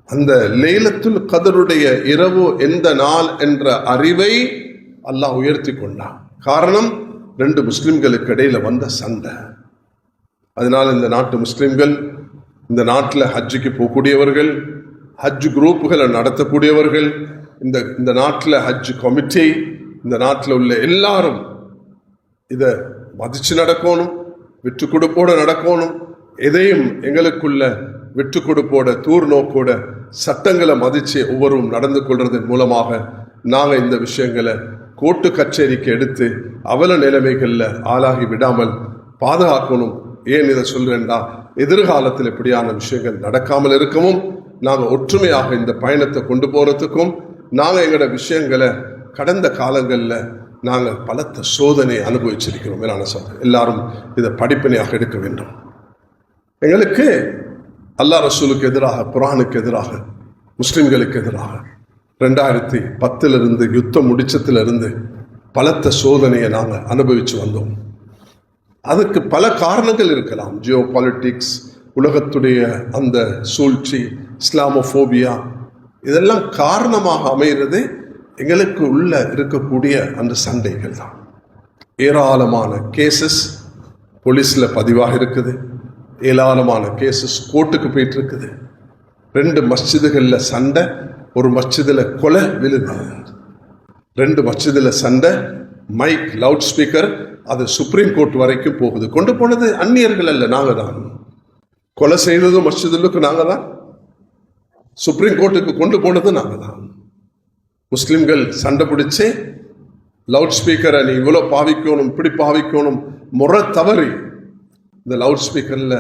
அந்த லைலத்துல் கத்ருடைய இரவு எந்த நாள் என்ற அறிவை அல்லாஹ் உயர்த்தி கொண்டான். காரணம் 2 முஸ்லிம்களுக்கு இடையில வந்த சண்டை. அதனால் இந்த நாட்டு முஸ்லிம்கள், இந்த நாட்டில் ஹஜ்ஜுக்கு போகக்கூடியவர்கள், ஹஜ் குரூப்புகளை நடத்தக்கூடியவர்கள், இந்த நாட்டில் ஹஜ் கமிட்டி, இந்த நாட்டில் உள்ள எல்லாரும் இதை மதிச்சு நடக்கணும், விட்டு கொடுப்போட நடக்கணும். எதையும் எங்களுக்குள்ள விட்டு கொடுப்போட தூர் நோக்கோட சட்டங்களை மதிச்சு ஒவ்வொருவரும் நடந்து கொள்றதன் மூலமாக நாங்கள் இந்த விஷயங்களை கோர்ட்டு கச்சேரிக்கு எடுத்து அவல நிலைமைகளில் ஆளாகி விடாமல் பாதுகாக்கணும். ஏன் இதை சொல்றேன்டா, எதிர்காலத்தில் இப்படியான விஷயங்கள் நடக்காமல் இருக்கவும், நாங்கள் ஒற்றுமையாக இந்த பயணத்தை கொண்டு போறதுக்கும், நாங்கள் எங்களோட விஷயங்களை கடந்த காலங்களில் நாங்கள் பலத்த சோதனை அனுபவிச்சிருக்கிறோம். மேலான சோதனை எல்லாரும் இதை படிப்பினையாக எடுக்க வேண்டும். எங்களுக்கு அல்லாஹ் ரசூலுக்கு எதிராக, குர்ஆனுக்கு எதிராக, முஸ்லிம்களுக்கு எதிராக 2010 யுத்தம் முடிச்சத்திலிருந்து பலத்த சோதனையை நாங்கள் அனுபவித்து வந்தோம். அதுக்கு பல காரணங்கள் இருக்கலாம். ஜியோ பாலிட்டிக்ஸ், உலகத்துடைய அந்த சூழ்ச்சி, இஸ்லாமோஃபோபியா, இதெல்லாம் காரணமாக அமைகிறது எங்களுக்கு உள்ள இருக்கக்கூடிய அந்த சண்டைகள் தான். ஏராளமான கேசஸ் போலீஸில் பதிவாக இருக்குது, ஏராளமான கேசஸ் கோர்ட்டுக்கு போயிட்டு இருக்குது. 2 மஸ்ஜிதுகளில் சண்டை, ஒரு மஸ்ஜிதில் கொலை விழுது, 2 மஸ்ஜிதில் சண்டை, மைக் லவுட் ஸ்பீக்கர், அது சுப்ரீம் கோர்ட் வரைக்கும் போகுது. கொண்டு போனது அந்நியர்கள் அல்ல, நாங்கள் தான். கொலை செய்ததும் மஸ்ஜிதுக்கு நாங்கள் தான், சுப்ரீம் கோர்ட்டுக்கு கொண்டு போனது நாங்கள் தான். முஸ்லிம்கள் சண்டை பிடிச்சே லவுட் ஸ்பீக்கரை நீ இவ்வளோ பாவிக்கணும், இப்படி பாவிக்கணும், முறை தவறி இந்த லவுட் ஸ்பீக்கரில்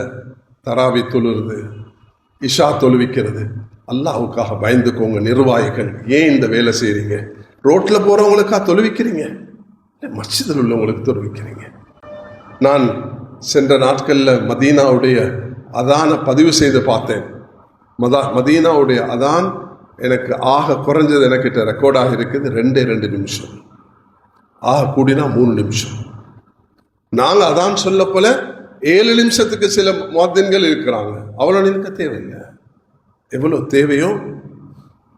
தராவி தொழுறது, இஷா தொழுவிக்கிறது. அல்லாஹ்வுக்காக பயந்துக்கோங்க நிர்வாகிகள். ஏன் இந்த வேலை செய்கிறீங்க? ரோட்டில் போகிறவங்களுக்கா தொழுவிக்கிறீங்க? மஸ்ஜிதில் உள்ளவங்களுக்கு தொழுவிக்கிறீங்க. நான் சென்ற நாட்களில் மதீனாவுடைய அதானை பதிவு செய்து பார்த்தேன். மதீனாவுடைய அதான் எனக்கு ஆக குறைஞ்சது எனக்கிட்ட ரெக்கார்டாக இருக்குது 2 நிமிஷம், ஆக கூடினா 3 நிமிஷம். நாங்கள் அதான் சொல்ல போல 7 நிமிஷத்துக்கு சில முஅத்தின்கள் இருக்கிறாங்க. அவ்வளோ நிற்க தேவையில்லை. எவ்வளோ தேவையோ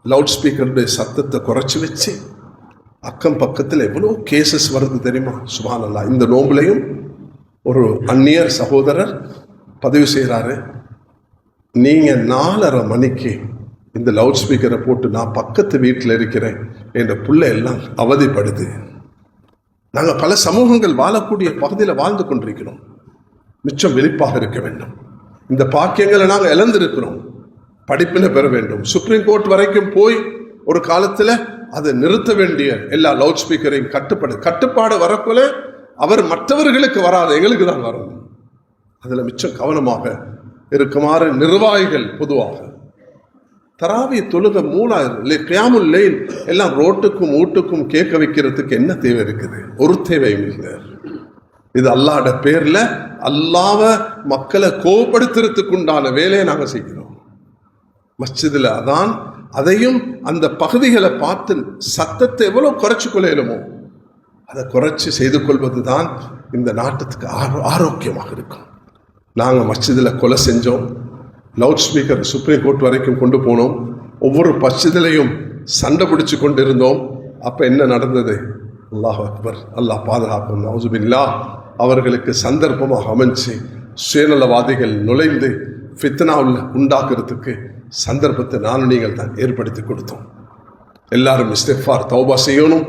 லவுட் ஸ்பீக்கருடைய சத்தத்தை குறைச்சி வச்சு, அக்கம் பக்கத்தில் எவ்வளோ கேசஸ் வருது தெரியுமா? சுப்ஹானல்லாஹ். இந்த நோம்புலையும் ஒரு அந்நியர் சகோதரர் பதிவு செய்கிறாரு, நீங்கள் 4:30 மணிக்கு இந்த லவுட் ஸ்பீக்கரை போட்டு நான் பக்கத்து வீட்டில் இருக்கிறேன், என் பிள்ளை எல்லாம் அவதிப்படுது. நாங்கள் பல சமூகங்கள் வாழக்கூடிய பகுதியில் வாழ்ந்து கொண்டிருக்கிறோம். மிச்சம் விழிப்பாக இருக்க வேண்டும். இந்த பாக்கியங்களை நாங்கள் இழந்திருக்கிறோம். படிப்பினை பெற வேண்டும். சுப்ரீம் கோர்ட் வரைக்கும் போய் ஒரு காலத்தில் அதை நிறுத்த வேண்டிய எல்லா லவுட் ஸ்பீக்கரையும் கட்டுப்பாடு வரக்குள்ள அவர் மற்றவர்களுக்கு வராது, எங்களுக்கு தான் வரும். அதில் மிச்சம் கவனமாக இருக்குமாறு நிர்வாகிகள் பொதுவாக தராவி தொழுக கியாமுல் லைல் எல்லாம் ரோட்டுக்கும் வீட்டுக்கும் கேட்க வைக்கிறதுக்கு என்ன தேவை இருக்குது? ஒரு தேவையும் இல்லை. இது அல்லாஹ்வுடைய பேர்ல அல்லாஹ்வை மக்களை கோபப்படுத்துறதுக்கு உண்டான வேலையை நாங்கள் செய்கிறோம். மஸ்ஜிதில் அதான், அதையும் அந்த பகுதிகளை பார்த்து சத்தத்தை எவ்வளோ குறைச்சி கொள்ளையிலுமோ அதை குறைச்சி செய்து கொள்வது தான் இந்த நாட்டுக்கு ஆரோக்கியமாக இருக்கும். நாங்கள் மஸ்ஜிதில் கொலை செஞ்சோம், லவுட் ஸ்பீக்கர் சுப்ரீம் கோர்ட் வரைக்கும் கொண்டு போனோம், ஒவ்வொரு மஸ்ஜிதிலையும் சண்டை பிடிச்சு கொண்டு இருந்தோம். அப்போ என்ன நடந்தது? அல்லாஹ் அக்பர், அல்லாஹ் பாதுகாக்கும். நவுசுபில்லா. அவர்களுக்கு சந்தர்ப்பமாக அமைச்சு சுயநலவாதிகள் நுழைந்து ஃபித்னாவில் உண்டாக்குறதுக்கு சந்தர்ப்பத்தை நானும் நீங்கள் தான் ஏற்படுத்தி கொடுத்தோம். எல்லாரும் இஸ்திக்ஃபார் தௌபா செய்யணும்.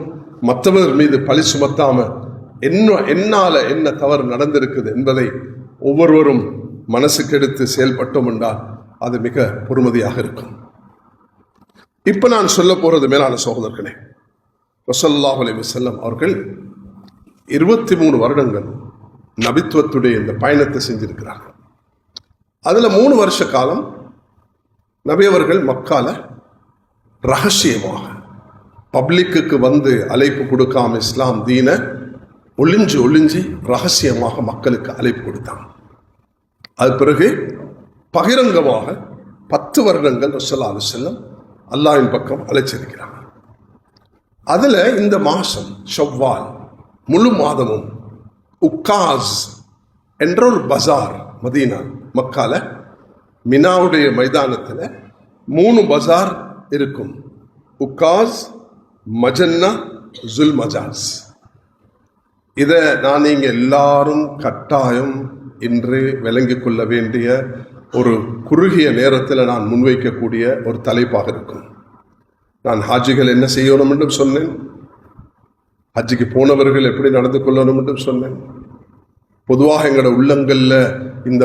மற்றவர் மீது பழி சுமத்தாம என்னால் என்ன தவறு நடந்திருக்குது என்பதை ஒவ்வொருவரும் மனசுக்கு எடுத்து செயல்பட்டோம் என்றால் அது மிக பொறுமதியாக இருக்கும். இப்போ நான் சொல்ல போறது மேலான சகோதரர்களே, ஸல்லல்லாஹு அலைஹி வஸல்லம் அவர்கள் 23 வருடங்கள் நபித்துவத்துடைய இந்த பயணத்தை செஞ்சிருக்கிறார்கள். அதில் 3 வருஷ காலம் நபி அவர்கள் மக்கால ரகசியமாக பப்ளிக்கு வந்து அழைப்பு கொடுக்காம இஸ்லாம் தீன ஒளிஞ்சு ரகசியமாக மக்களுக்கு அழைப்பு கொடுத்தாங்க. அது பிறகு பகிரங்கமாக 10 வருடங்கள் ஸல்லல்லாஹு அலைஹி வஸல்லம் அல்லாஹ்வின் பக்கம் அழைச்சிருக்கிறாங்க. அதுல இந்த மாசம் ஷவ்வால் முழு மாதமும் உக்காஸ் என்ற ஒரு பஜார், மதீனா மக்கால மினாவுடைய மைதானத்தில் 3 பஜார் இருக்கும். உக்காஸ், மஜன்னா, ஜுல் மஜாஸ். இதை நான் நீங்க எல்லாரும் கட்டாயம் இன்று விளங்கிக் கொள்ள வேண்டிய ஒரு குறுகிய நேரத்தில் நான் முன்வைக்கக்கூடிய ஒரு தலைப்பாக இருக்கும். நான் ஹாஜிகள் என்ன செய்யணும் என்றும் சொன்னேன், ஹஜ்ஜிக்கு போனவர்கள் எப்படி நடந்து கொள்ளணும் என்றும் சொன்னேன். பொதுவாக எங்களோட உள்ளங்களில் இந்த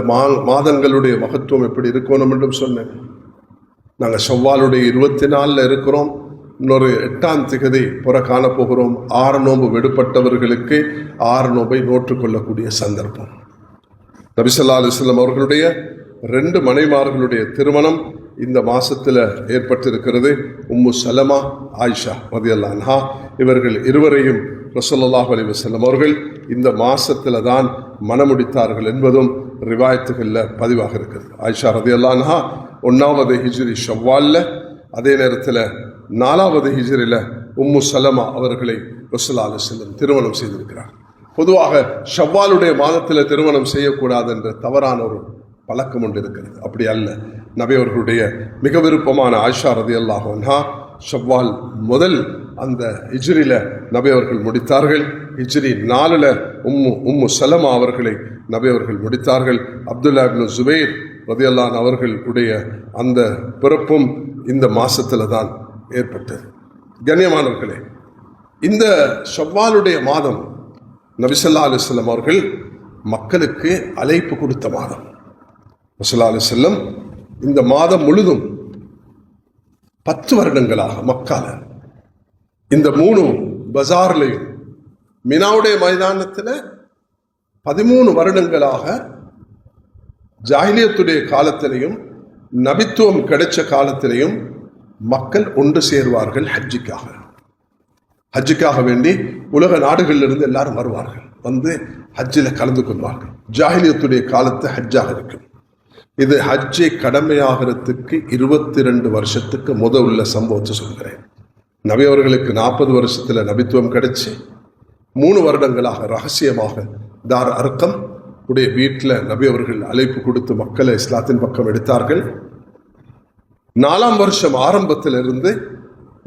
மாதங்களுடைய மகத்துவம் எப்படி இருக்கணும் என்றும் சொன்னேன். நாங்கள் ஷவ்வாலுடைய 24 இருக்கிறோம். இன்னொரு 8ஆம் திகதி புற காணப்போகிறோம். 6 நோன்பு விடுபட்டவர்களுக்கு 6 நோன்பை நோற்றுக்கொள்ளக்கூடிய சந்தர்ப்பம். நபி ஸல்லல்லாஹு அலைஹி வஸல்லம் அவர்களுடைய 2 மனைமார்களுடைய திருமணம் இந்த மாசத்துல ஏற்பட்டிருக்கிறது. உம்மு சலமா, ஆயிஷா ரலியல்லாஹு அன்ஹா இவர்கள் இருவரையும் ரசூலுல்லாஹி அலைஹி வஸல்லம் அவர்கள் இந்த மாசத்துல தான் மணமுடித்தார்கள் என்பதும் ரிவாயத்துகளில் பதிவாக இருக்கிறது. ஆயிஷா ரலியல்லாஹு அன்ஹா 1வது ஹிஜ்ரி ஷவ்வால்ல, அதே நேரத்தில் 4வது ஹிஜ்ரியில் உம்மு சலமா அவர்களை ரசூலுல்லாஹி அலைஹி வஸல்லம் திருமணம் செய்திருக்கிறார். பொதுவாக ஷவ்வாலுடைய மாதத்தில் திருமணம் செய்யக்கூடாது என்ற தவறான ஒரு பழக்கம் ஒன்று இருக்கிறது. அப்படி அல்ல. நபி அவர்களுடைய மிக விருப்பமான ஆயிஷா ரலியல்லாஹு அன்ஹா ஷவ்வால் முதல் அந்த ஹிஜ்ரியில் நபி அவர்கள் முடித்தார்கள். ஹிஜ்ரி 4ல் உம்மு சலமா அவர்களை நபி அவர்கள் முடித்தார்கள். அப்துல்லா இப்னு ஜுபைர் ரலியல்லாஹு அன்ஹு அவர்களுடைய அந்த பிறப்பும் இந்த மாசத்துல தான் ஏற்பட்டது. கண்ணியமானவர்களே, இந்த ஷவ்வாலுடைய மாதம் நபி ஸல்லல்லாஹு அலைஹி வஸல்லம் அவர்கள் மக்களுக்கு அழைப்பு கொடுத்த மாதம். நபி ஸல்லல்லாஹு அலைஹி வஸல்லம் இந்த மாதம் முழுதும் 10 வருடங்களாக மக்கால இந்த 3 பஜார்லையும் மினாவுடைய மைதானத்தில் 13 வருடங்களாக ஜாஹிலியத்துடைய காலத்திலையும் நபித்துவம் கிடைச்ச காலத்திலையும் மக்கள் ஒன்று சேர்வார்கள். ஹஜ்ஜுக்காக வேண்டி உலக நாடுகளிலிருந்து எல்லாரும் வருவார்கள், வந்து ஹஜ்ஜில் கலந்து கொள்வார்கள். ஜாஹிலியத்துடைய காலத்து ஹஜ்ஜாக இருக்கும். இது ஹஜ்ஜை கடமையாகிறதுக்கு 22 வருஷத்துக்கு உள்ள சம்பவத்தை சொல்கிறேன். நபி அவர்களுக்கு 40 வருஷத்துல நபித்துவம் கிடைச்சி 3 வருடங்களாக ரகசியமாக தார் அர்க்கம் உடைய வீட்டில் நபி அவர்கள் அழைப்பு கொடுத்து மக்களை இஸ்லாத்தின் பக்கம் எடுத்தார்கள். 4ஆம் வருஷம் ஆரம்பத்திலிருந்து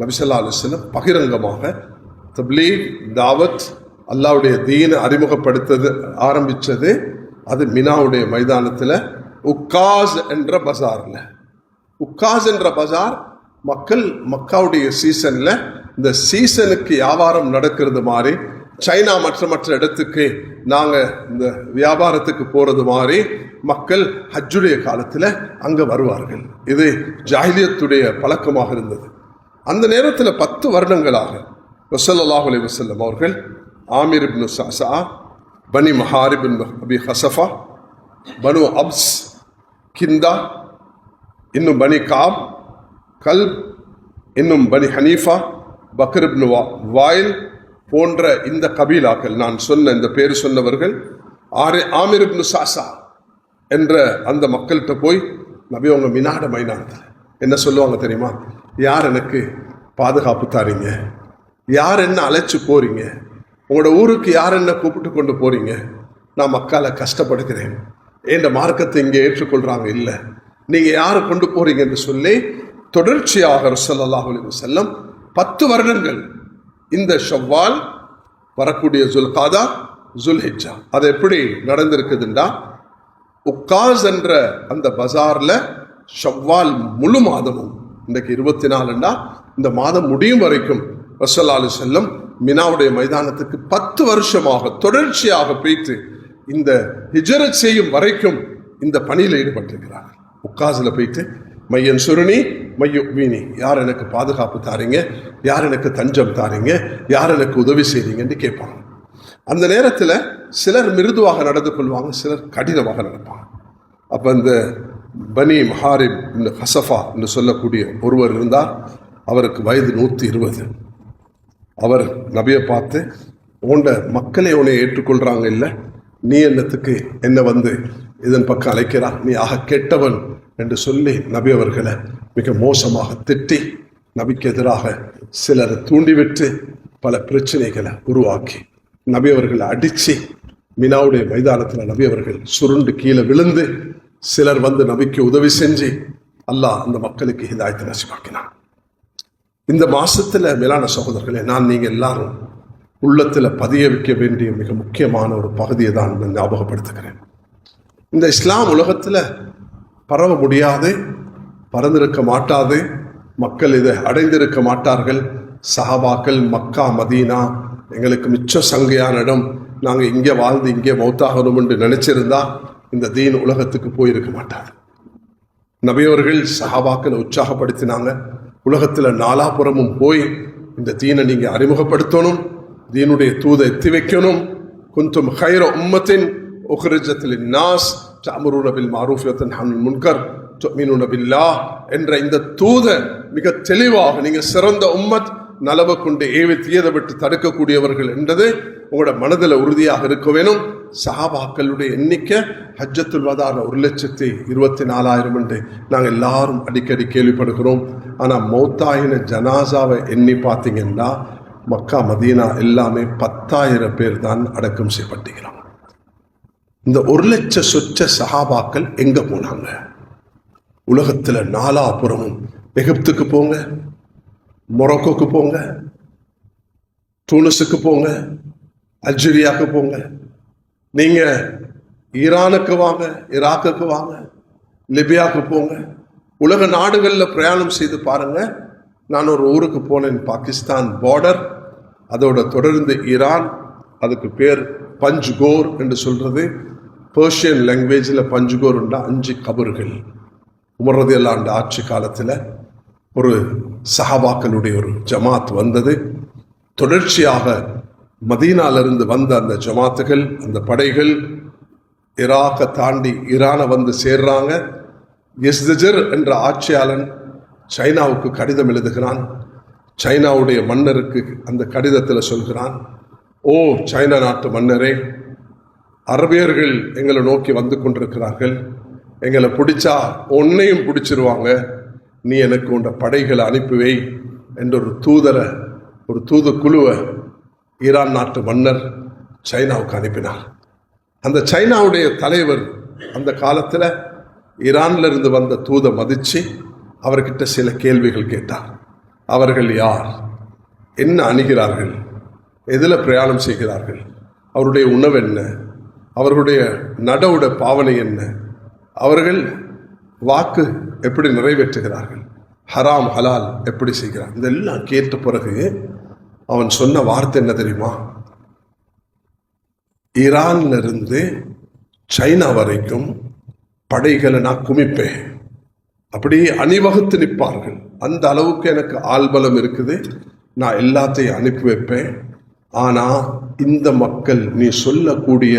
நபி ஸல்லல்லாஹு அலைஹி வஸல்லம் பகிரங்கமாக தப்லீக், தாவத், அல்லாஹ்வுடைய தீனை அறிமுகப்படுத்தது ஆரம்பித்தது அது மினாவுடைய மைதானத்தில் உக்காஸ் என்ற பஜாரில். உக்காஸ் என்ற பஜார் மக்கள் மக்காவுடைய சீசனில் இந்த சீசனுக்கு வியாபாரம் நடக்கிறது மாதிரி, சைனா மற்ற இடத்துக்கு நாங்கள் இந்த வியாபாரத்துக்கு போகிறது மாதிரி மக்கள் ஹஜ்ஜுடைய காலத்தில் அங்கே வருவார்கள். இது ஜாஹிலியத்துடைய பழக்கமாக இருந்தது. அந்த நேரத்தில் 10 வருடங்களாக ஸல்லல்லாஹு அலைஹி வஸல்லம் அவர்கள் ஆமிர் இப்னு ஸஅஸா, பனி மஹாரிப் இப்னு அபி ஹஸஃபா, பனு அப்ஸ், கிந்தா, இன்னும் பனி காப், கல்ப், இன்னும் பனி ஹனீஃபா, பக்ர் இப்னு வாயில் போன்ற இந்த கபீலாக்கள், நான் சொன்ன இந்த பேர் சொன்னவர்கள் ஆமிர் இப்னு ஸஅஸா என்ற அந்த மக்கள்கிட்ட போய் நபி அவங்க மினாட மைதானத்தில் என்ன சொல்லுவாங்க தெரியுமா? யார் எனக்கு பாதுகாப்பு தாரீங்க? யார் என்ன அழைச்சி போறீங்க? உங்களோட ஊருக்கு யார் என்ன கூப்பிட்டு கொண்டு போறீங்க? நான் மக்களை கஷ்டப்படுகிறேன், என்ற மார்க்கத்தை இங்கே ஏற்றுக்கொள்றாங்க இல்லை, நீங்க யாரை கொண்டு போறீங்க என்று சொல்லி தொடர்ச்சியாக ஸல்லல்லாஹு அலைஹி வஸல்லம் 10 வருடங்கள் இந்த ஷவ்வால் வரக்கூடிய ஜுல்காதா, ஜுல்ஹிஜ்ஜா அது எப்படி நடந்திருக்குதுண்டா, உக்காஸ் என்ற அந்த பஜார்ல ஷவ்வால் முழு மாதமும், இன்றைக்கு 24ண்டா இந்த மாதம் முடியும் வரைக்கும் ஸல்லல்லாஹு அலைஹி வஸல்லம் மினாவுடைய மைதானத்துக்கு 10 வருஷமாக தொடர்ச்சியாக போய்த்து இந்த ஹிஜ்ரத் செய்யும் வரைக்கும் இந்த பணியில் ஈடுபட்டிருக்கிறார்கள். உக்காஸில் போய்த்து மையன் சுருணி மையுக்வீனி, யார் எனக்கு பாதுகாப்பு தாரீங்க, யார் எனக்கு தஞ்சம் தாரீங்க, யார் எனக்கு உதவி செய்றீங்கன்னு கேட்பாங்க. அந்த நேரத்தில் சிலர் மிருதுவாக நடந்து கொள்வாங்க, சிலர் கடினமாக நடப்பாங்க. அப்போ இந்த பனி மஹாரிப் இந்த ஹஸஃபா என்று சொல்லக்கூடிய ஒருவர் இருந்தார். அவருக்கு வயது 120. அவர் நபியை பார்த்து, உண்ட மக்களே உன்னை ஏற்றுக்கொள்றாங்க இல்லை, நீ என்னத்துக்கு என்ன வந்து இதன் பக்கம் அழைக்கிறா, நீ ஆக கெட்டவன் என்று சொல்லி நபி அவர்களை மிக மோசமாக திட்டி நபிக்கு எதிராக சிலரை தூண்டிவிட்டு பல பிரச்சனைகளை உருவாக்கி நபி அவர்களை அடித்து மினாவுடைய மைதானத்தில் நபி அவர்கள் சுருண்டு கீழே விழுந்து சிலர் வந்து நபிக்கு உதவி செஞ்சு அல்லாஹ் அந்த மக்களுக்கு ஹிதாயத்தை நசிவாக்கினான். இந்த மாசத்துல மேலான சகோதரர்களே, நான் நீங்க எல்லாரும் உள்ளத்துல பதிய வைக்க வேண்டிய மிக முக்கியமான ஒரு பகுதியை தான் நான் ஞாபகப்படுத்துகிறேன். இந்த இஸ்லாம் உலகத்தில் பரவ முடியாது, பறந்திருக்க மாட்டாது, மக்கள் இதை அடைந்திருக்க மாட்டார்கள். சஹாபாக்கள் மக்கா மதீனா எங்களுக்கு மிச்சம் சங்கையான இடம், நாங்கள் இங்கே வாழ்ந்து இங்கே மௌத்தாகணும் என்று நினைச்சிருந்தா இந்த தீன் உலகத்துக்கு போயிருக்க மாட்டார். நபியவர்கள் சஹாபாக்களை உற்சாகப்படுத்தினாங்க, உலகத்தில் நாலாபுறமும் போய் இந்த தீனை நீங்கள் அறிமுகப்படுத்தணும், தீனுடைய தூதை எத்தி வைக்கணும். குந்தும் ஹைர உம்மத்தின் உக்ரிஜத் லின்னாஸ் தஅமுருன பில் மஅரூஃப் வ தன்ஹவுன அனில் முன்கர் துஅமினுன பில்லாஹ் என்ற இந்த தூதை மிக தெளிவாக, நீங்கள் சிறந்த உம்மத், நலவை கொண்டு ஏவி தீயதை விட்டு தடுக்கக்கூடியவர்கள் என்றது உங்களோட மனதில் உறுதியாக இருக்க வேணும். சஹாபாக்களுடைய எண்ணிக்கை ஹஜ்ஜத்துல் வதால 1,24,000 என்று நாங்கள் எல்லாரும் அடிக்கடி கேள்விப்படுகிறோம். ஆனால் மௌத்தாயின ஜனாசாவை எண்ணி பார்த்தீங்கன்னா மக்கா மதீனா எல்லாமே 10,000 பேர் தான் அடக்கம் செய்யப்பட்டுகிறாங்க. இந்த 1,00,000 சொச்ச சஹாபாக்கள் எங்க போனாங்க? உலகத்தில் நாலாபுறமும், எகிப்துக்கு போங்க, மொரோக்கோக்கு போங்க, டூனிஸுக்கு போங்க, அல்ஜீரியாவுக்கு போங்க, நீங்க ஈரானுக்கு வாங்க, ஈராக்குக்கு வாங்க, லிபியாவுக்கு போங்க, உலக நாடுகளில் பிரயாணம் செய்து பாருங்க. நான் ஒரு ஊருக்கு போனேன், பாகிஸ்தான் பார்டர், அதோட தொடர்ந்து ஈரான், அதுக்கு பேர் பஞ்ச்கோர் என்று சொல்றது. பெர்ஷியன் லாங்குவேஜில் பஞ்ச்கோர் உண்டா 5 கபர்கள். உமர் ரலியல்லாஹு அன்ஹு ஆட்சி காலத்தில் ஒரு சஹாபாக்களுடைய ஒரு ஜமாத் வந்தது. தொடர்ச்சியாக மதீனாலிருந்து வந்த அந்த ஜமாத்துகள், அந்த படைகள் ஈராக்கை தாண்டி ஈரானை வந்து சேர்றாங்க. யஸ்தஜர் என்ற ஆட்சியாளன் சைனாவுக்கு கடிதம் எழுதுகிறான். சைனாவுடைய மன்னருக்கு அந்த கடிதத்தில் சொல்கிறான், ஓ சைனா நாட்டு மன்னரே, அரபியர்கள் எங்களை நோக்கி வந்து கொண்டிருக்கிறார்கள், எங்களை பிடிச்சா உன்னையும் பிடிச்சிருவாங்க, நீ எனக்கு உண்ட படைகளை அனுப்பிவை என்ற ஒரு தூதுக்குழுவை ஈரான் நாட்டு மன்னர் சைனாவுக்கு அனுப்பினார். அந்த சைனாவுடைய தலைவர் அந்த காலத்தில் ஈரான்ல இருந்து வந்த தூதை மதித்து அவர்கிட்ட சில கேள்விகள் கேட்டார். அவர்கள் யார், என்ன அணுகிறார்கள், எதில் பிரயாணம் செய்கிறார்கள், அவருடைய உணவு என்ன, அவர்களுடைய நடவுட பாவனை என்ன, அவர்கள் வாக்கு எப்படி நிறைவேற்றுகிறார்கள், ஹராம் ஹலால் எப்படி செய்கிறார், இதெல்லாம் கேட்ட பிறகு அவன் சொன்ன வார்த்தை என்ன தெரியுமா? ஈரான்ல இருந்து சைனா வரைக்கும் படைகளை நான் குமிப்பேன், அப்படியே அணிவகுத்து நிற்பார்கள், அந்த அளவுக்கு எனக்கு ஆள்பலம் இருக்குது, நான் எல்லாத்தையும் அனுப்பி வைப்பேன். ஆனால் இந்த மக்கள் நீ சொல்லக்கூடிய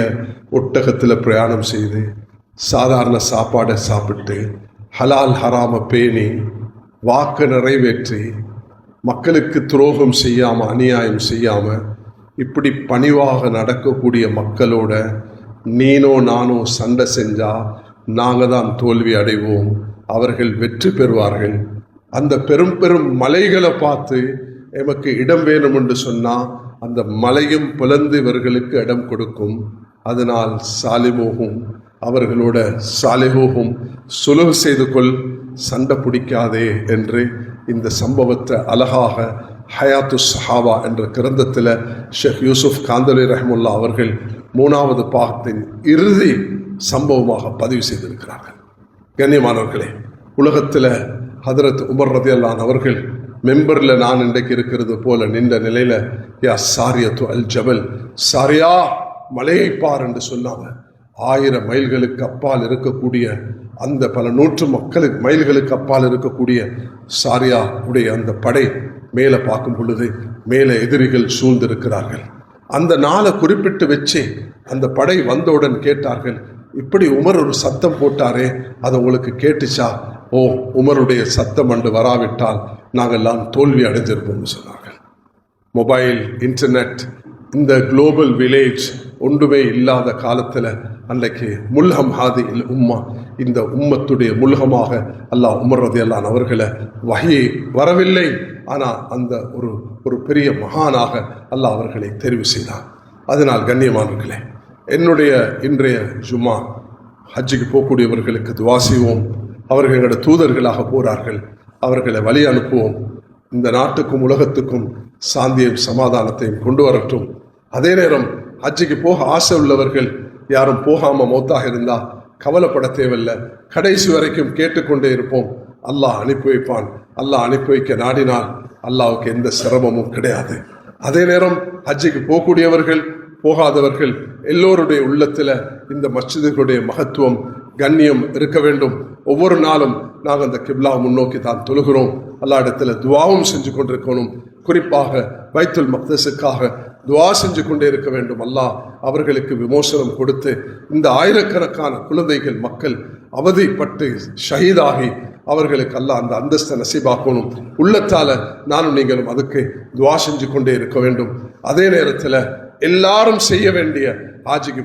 ஒட்டகத்தில் பிரயாணம் செய்து சாதாரண சாப்பாடை சாப்பிட்டு ஹலால் ஹராம பேணி வாக்கு நிறைவேற்றி மக்களுக்கு துரோகம் செய்யாமல் அநியாயம் செய்யாமல் இப்படி பணிவாக நடக்கக்கூடிய மக்களோட நீனோ நானோ சண்டை செஞ்சால் நாங்கள் தான் தோல்வி அடைவோம், அவர்கள் வெற்றி பெறுவார்கள். அந்த பெரும் பெரும் மலைகளை பார்த்து எமக்கு இடம் வேணும் என்று சொன்னால் அந்த மலையும் பிளந்து இவர்களுக்கு இடம் கொடுக்கும். அதனால் சாலிமோகும் அவர்களோட சாலிஹோகும் சுலுஹ் செய்து கொள், சண்டை பிடிக்காதே என்று இந்த சம்பவத்தை அழகாக ஹயாத்து சஹாபா என்ற கிரந்தத்தில் ஷேக் யூசுப் காந்தலி ரஹ்முல்லா அவர்கள் 3வது பாகத்தின் இறுதி சம்பவமாக பதிவு செய்திருக்கிறார்கள். கண்ணியமானவர்களே, உலகத்தில் ஹதரத் உமர் ரலியல்லாஹு அன்ஹு அவர்கள் மெம்பரில் நான் இன்றைக்கு இருக்கிறது போல நின்ற நிலையில் யா சாரியத்து அல் ஜபல், சாரியா மலையை பார் என்று சொன்னாங்க. 1000 மைல்களுக்கு அப்பால் இருக்கக்கூடிய அந்த பல 100 மைல்களுக்கு அப்பால் இருக்கக்கூடிய சாரியா உடைய அந்த படை மேலே பார்க்கும் பொழுது மேலே எதிரிகள் சூழ்ந்திருக்கிறார்கள். அந்த நாளை குறிப்பிட்டு வச்சு அந்த படை வந்தவுடன் கேட்டார்கள், இப்படி உமர் ஒரு சத்தம் போட்டாரே, அது உங்களுக்கு கேட்டுச்சா? ஓ, உமருடைய சத்தம் அன்று வராவிட்டால் நாங்கள்லாம் தோல்வி அடைஞ்சிருப்போம்னு சொன்னார்கள். மொபைல், இன்டர்நெட், இந்த குளோபல் வில்லேஜ் ஒன்றுமே இல்லாத காலத்தில் அன்றைக்கு முல்ஹம் ஹாதி இல் உம்மா, இந்த உம்மத்துடைய முல்ஹமாக அல்லாஹ் உமர் ரலியல்லாஹு அன்ஹு அவர்களை வஹி வரவில்லை, ஆனால் அந்த ஒரு பெரிய மகானாக அல்லாஹ் அவர்களை தெரிவு செய்தார். அதனால் கண்ணியமானவர்களே, என்னுடைய இன்றைய ஜும்மா ஹஜ்ஜுக்கு போகக்கூடியவர்களுக்கு துவா செய்வோம். அவர்கள் எங்களோட தூதர்களாக போகிறார்கள், அவர்களை வழி அனுப்புவோம். இந்த நாட்டுக்கும் உலகத்துக்கும் சாந்தியும் சமாதானத்தையும் கொண்டு வரட்டும். அதே நேரம் ஹஜ்ஜுக்கு போக ஆசை உள்ளவர்கள் யாரும் போகாமல் மௌத்தாக இருந்தால் கவலைப்பட தேவையில்லை. கடைசி வரைக்கும் கேட்டுக்கொண்டே இருப்போம். அல்லாஹ் அனுப்பி வைப்பான். அல்லாஹ் அனுப்பி வைக்க நாடினால் அல்லாஹ்வுக்கு எந்த சிரமமும் கிடையாது. அதே நேரம் ஹஜ்ஜுக்கு போகக்கூடியவர்கள் போகாதவர்கள் எல்லோருடைய உள்ளத்தில் இந்த மஸ்ஜிதுகளுடைய மகத்துவம் கண்ணியம் இருக்க வேண்டும். ஒவ்வொரு நாளும் நாங்கள் அந்த கிப்லா முன்னோக்கி தான் தொழுகிறோம். அல்லாஹ் இடத்துல துவாவும் செஞ்சு கொண்டிருக்கணும். குறிப்பாக பைத்துல் மக்தஸுக்காக துவா செஞ்சு கொண்டே இருக்க வேண்டும். அல்லாஹ் அவர்களுக்கு விமோசனம் கொடுத்து இந்த ஆயிரக்கணக்கான குழந்தைகள் மக்கள் அவதிப்பட்டு ஷஹீதாகி அவர்களுக்கு அல்லாஹ் அந்த அந்தஸ்தை நசீபாக்கணும். உள்ளத்தால நானும் நீங்களும் அதுக்கு துவா செஞ்சு கொண்டே இருக்க வேண்டும். அதே நேரத்தில் எல்லாரும் செய்ய வேண்டிய ஹாஜிக்கு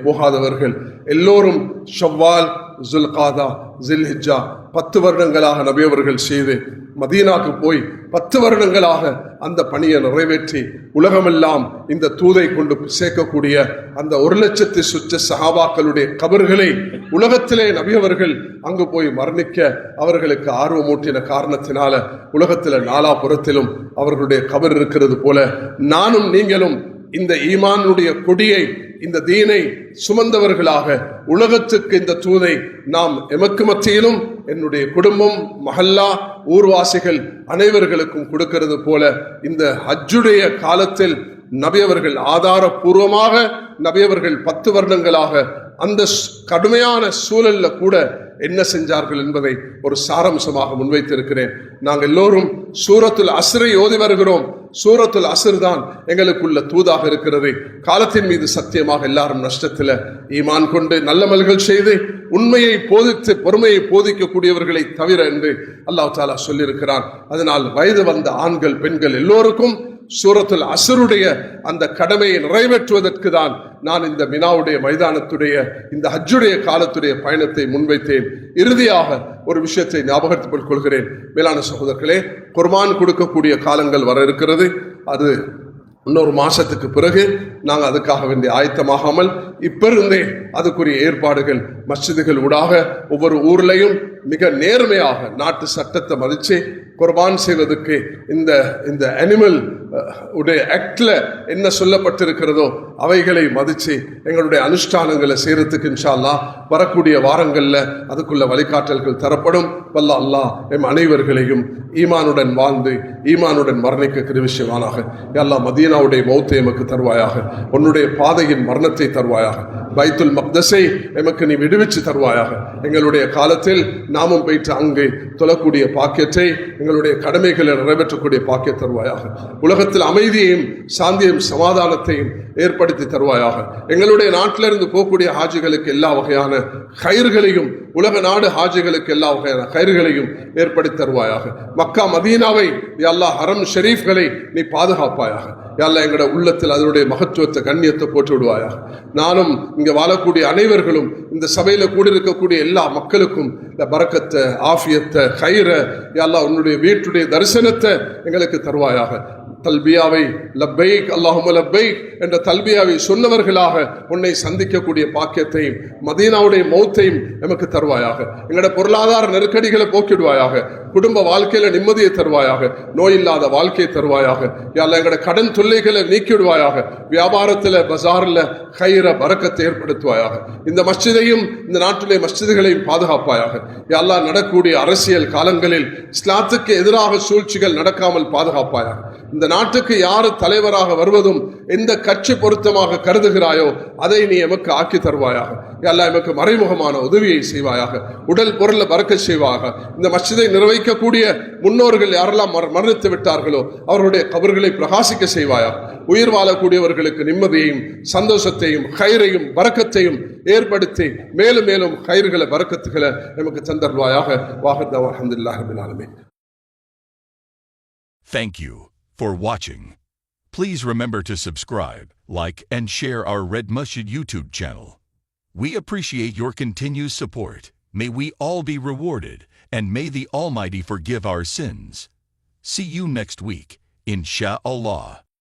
போகாதவர்கள் எல்லோரும் ஷவ்வால், ஜுல்காதா, ஜில்ஹிஜ்ஜா 10 வருடங்களாக நபி அவர்கள் செய்து மதீனாக்கு போய் 10 வருடங்களாக அந்த பணியை நிறைவேற்றி உலகமெல்லாம் இந்த தூதை கொண்டு சேர்க்கக்கூடிய அந்த 1,00,000 சுற்ற சஹாபாக்களுடைய கபர்களை உலகத்திலே நபி அவர்கள் அங்கு போய் மரணிக்க அவர்களுக்கு ஆர்வமூட்டின காரணத்தினால உலகத்தில் நாலாபுறத்திலும் அவர்களுடைய கபர் இருக்கிறது போல நானும் நீங்களும் இந்த ஈமானுடைய கொடியை, இந்த தீனை சுமந்தவர்களாக உலகத்துக்கு இந்த தூதை நாம் எமக்கு மத்தியிலும் என்னுடைய குடும்பம், மஹல்லா, ஊர்வாசிகள் அனைவர்களுக்கும் கொடுக்கிறது போல இந்த ஹஜ்ஜுடைய காலத்தில் நபியவர்கள் ஆதாரபூர்வமாக நபியவர்கள் 10 வருடங்களாக அந்த கடுமையான சூழல்ல கூட என்ன செஞ்சார்கள் என்பதை ஒரு சாராம்சமாக முன்வைத்திருக்கிறேன். நாங்கள் எல்லோரும் சூரத்துல் அஸ்ரை ஓதி வருகிறோம். சூரத்துல் அஸ்ர் தான் எங்களுக்குள்ள தூதாக இருக்கிறது. காலத்தின் மீது சத்தியமாக எல்லாரும் நஷ்டத்தில் ஈமான் கொண்டு நல்லமல்கள் செய்து உண்மையை போதித்து பொறுமையை போதிக்கக்கூடியவர்களை தவிர என்று அல்லாஹ் தஆலா சொல்லியிருக்கிறான். அதனால் வயது வந்த ஆண்கள் பெண்கள் எல்லோருக்கும் சூரத்துல் அஸ்ருடைய அந்த கடமையை நிறைவேற்றுவதற்கு தான் நான் இந்த மினாவுடைய மைதானத்துடைய இந்த ஹஜ்ஜுடைய காலத்துடைய பயணத்தை முன்வைத்தேன். இறுதியாக ஒரு விஷயத்தை ஞாபகப்படுத்திக் கொள்கிறேன். மேலான சகோதரர்களே, குர்பான் கொடுக்கக்கூடிய காலங்கள் வர இருக்கிறது. அது இன்னொரு மாசத்துக்கு பிறகு நாங்கள் அதுக்காக வேண்டிய ஆயத்தமாகாமல் இப்ப இருந்தே அதுக்குரிய ஏற்பாடுகள் மஸ்ஜிதுகள் ஊடாக ஒவ்வொரு ஊர்லையும் மிக நேர்மையாக நாட்டு சட்டத்தை மதிச்சு குர்பான் செய்வதற்கு இந்த அனிமல் உடைய ஆக்ட்ல என்ன சொல்லப்பட்டிருக்கிறதோ அவைகளை மதிச்சு எங்களுடைய அனுஷ்டானங்களை செய்யறதுக்கு இன்ஷா அல்லாஹ் வரக்கூடிய வாரங்கள்ல அதுக்குள்ள வழிகாட்டல்கள் தரப்படும். வல்ல அல்லாஹ் எம் அனைவர்களையும் ஈமானுடன் வாழ்ந்து ஈமானுடன் மரணிக்க கிருவிஷயமானாக. யா மதீனாவுடைய மௌத்தை எமக்கு தருவாயாக. உன்னுடைய பாதையின் மரணத்தை தருவாயாக. பைத்துல் மக்தஸை எமக்கு நீ விடுவிச்சு தருவாயாக. எங்களுடைய காலத்தில் நாமும் போயிட்டு அங்கே தொழக்கூடிய பாக்கியத்தை, எங்களுடைய கடமைகளை நிறைவேற்றக்கூடிய பாக்கிய தருவாயாக. உலகத்தில் அமைதியையும் சாந்தியும் சமாதானத்தையும் ஏற்படுத்தி தருவாயாக. எங்களுடைய நாட்டிலிருந்து போகக்கூடிய ஹாஜிகளுக்கு எல்லா வகையான கயிர்களையும், உலக நாடு ஹாஜிகளுக்கு எல்லா வகையான கயிர்களையும் ஏற்படுத்தி தருவாயாக. மக்கா மதீனாவை யா அல்லாஹ் ஹரம் ஷரீஃப்களை நீ பாதுகாப்பாயாக. யா அல்லாஹ் எங்களுடைய உள்ளத்தில் அதனுடைய மகத்துவத்தை கண்ணியத்தை போட்டு விடுவாயாக. நானும் இங்க வாழக்கூடிய அனைவர்களும் இந்த சபையில கூடியிருக்கக்கூடிய எல்லா மக்களுக்கும் இந்த பரக்கத்தை, ஆஃபியத்தை, கயிற யா அல்லாஹ் உன்னுடைய வீட்டுடைய தரிசனத்தை எங்களுக்கு தருவாயாக. தல்பியாவை லப்பைக் அல்லாஹும்ம லப்பைக் என்ற தல்பியாவை சொன்னவர்களாக உன்னை சந்திக்கக்கூடிய பாக்கியத்தையும் மதீனாவுடைய மௌத்தையும் நமக்கு தருவாயாக. எங்களோட பொருளாதார நெருக்கடிகளை போக்கிடுவாயாக. குடும்ப வாழ்க்கையில நிம்மதியை தருவாயாக. நோய் இல்லாத வாழ்க்கையை தருவாயாக. யாழ்லா எங்களோட கடன் தொல்லைகளை நீக்கிடுவாயாக. வியாபாரத்தில் பஜாரில் கயிற பரக்கத்தை ஏற்படுத்துவாயாக. இந்த மஸ்ஜிதையும் இந்த நாட்டிலே மஸ்ஜிதுகளையும் பாதுகாப்பாயாக. யாழ்லா நடக்கூடிய அரசியல் காலங்களில் இஸ்லாத்துக்கு எதிராக சூழ்ச்சிகள் நடக்காமல் பாதுகாப்பாயாக. இந்த நாட்டுக்கு யாரு தலைவராக வருவதும் எந்த கட்சி பொருத்தமாக கருதுகிறாயோ அதை நீ எமக்கு ஆக்கி தருவாயாக. யா எமக்கு மறைமுகமான உதவியை செய்வாயாக. உடல் பொருள பறக்க செய்வாயாக. இந்த மஸ்ஜிதை நிர்வகிக்கக்கூடிய முன்னோர்கள் யாரெல்லாம் மரணித்து விட்டார்களோ அவர்களுடைய கபர்களை பிரகாசிக்க செய்வாயாக. உயிர் வாழக்கூடியவர்களுக்கு நிம்மதியையும் சந்தோஷத்தையும் கயிறையும் பரக்கத்தையும் ஏற்படுத்தி மேலும் மேலும் கயிறுகளை பரக்கத்துகளை நமக்கு தந்தருவாயாக. வாஹித் அல்ஹம்துலில்லாஹி ரப்பில் ஆலமீன். Thank you for watching. Please remember to subscribe, like, and share our Red Masjid YouTube channel. We appreciate your continued support. May we all be rewarded, and may the Almighty forgive our sins. See you next week, Insha'Allah.